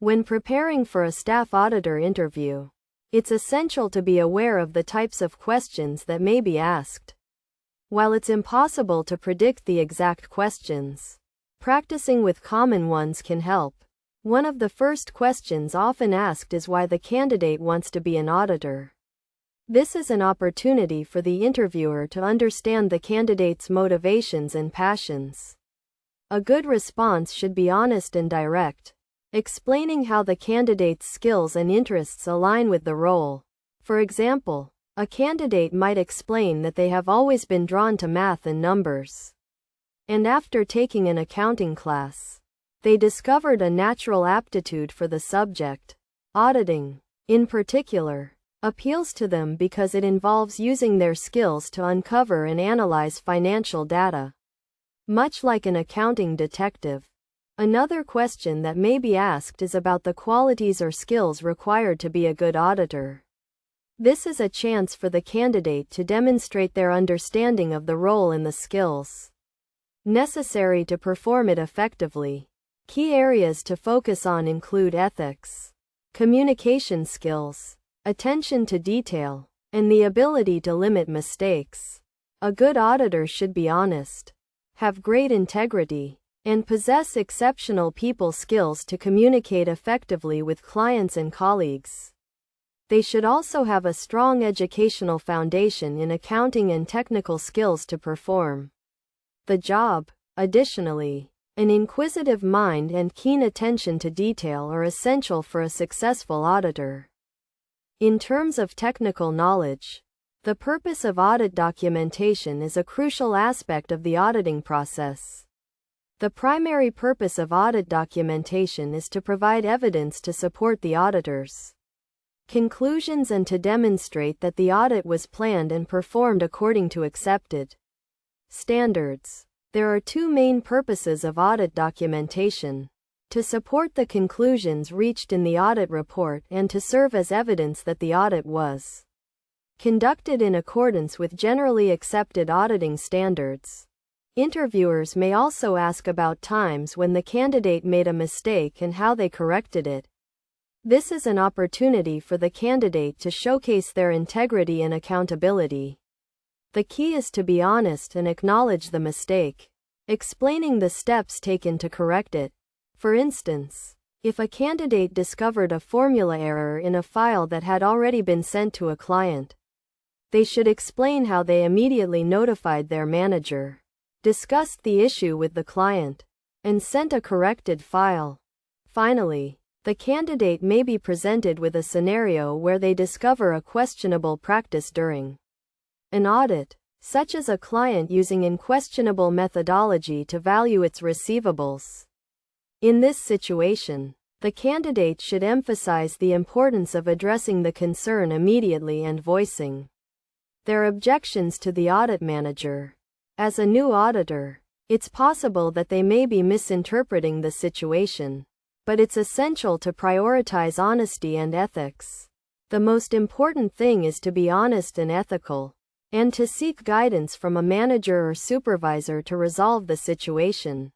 When preparing for a staff auditor interview, it's essential to be aware of the types of questions that may be asked. While it's impossible to predict the exact questions, practicing with common ones can help. One of the first questions often asked is why the candidate wants to be an auditor. This is an opportunity for the interviewer to understand the candidate's motivations and passions. A good response should be honest and direct, explaining how the candidate's skills and interests align with the role. For example, a candidate might explain that they have always been drawn to math and numbers, and after taking an accounting class, they discovered a natural aptitude for the subject. Auditing, in particular, appeals to them because it involves using their skills to uncover and analyze financial data, much like an accounting detective. Another question that may be asked is about the qualities or skills required to be a good auditor. This is a chance for the candidate to demonstrate their understanding of the role and the skills necessary to perform it effectively. Key areas to focus on include ethics, communication skills, attention to detail, and the ability to limit mistakes. A good auditor should be honest, have great integrity, and possess exceptional people skills to communicate effectively with clients and colleagues. They should also have a strong educational foundation in accounting and technical skills to perform the job. Additionally, an inquisitive mind and keen attention to detail are essential for a successful auditor. In terms of technical knowledge, the purpose of audit documentation is a crucial aspect of the auditing process. The primary purpose of audit documentation is to provide evidence to support the auditor's conclusions and to demonstrate that the audit was planned and performed according to accepted standards. There are two main purposes of audit documentation: to support the conclusions reached in the audit report and to serve as evidence that the audit was conducted in accordance with generally accepted auditing standards. Interviewers may also ask about times when the candidate made a mistake and how they corrected it. This is an opportunity for the candidate to showcase their integrity and accountability. The key is to be honest and acknowledge the mistake, explaining the steps taken to correct it. For instance, if a candidate discovered a formula error in a file that had already been sent to a client, they should explain how they immediately notified their manager, discussed the issue with the client, and sent a corrected file. Finally, the candidate may be presented with a scenario where they discover a questionable practice during an audit, such as a client using unquestionable methodology to value its receivables. In this situation, the candidate should emphasize the importance of addressing the concern immediately and voicing their objections to the audit manager. As a new auditor, it's possible that they may be misinterpreting the situation, but it's essential to prioritize honesty and ethics. The most important thing is to be honest and ethical, and to seek guidance from a manager or supervisor to resolve the situation.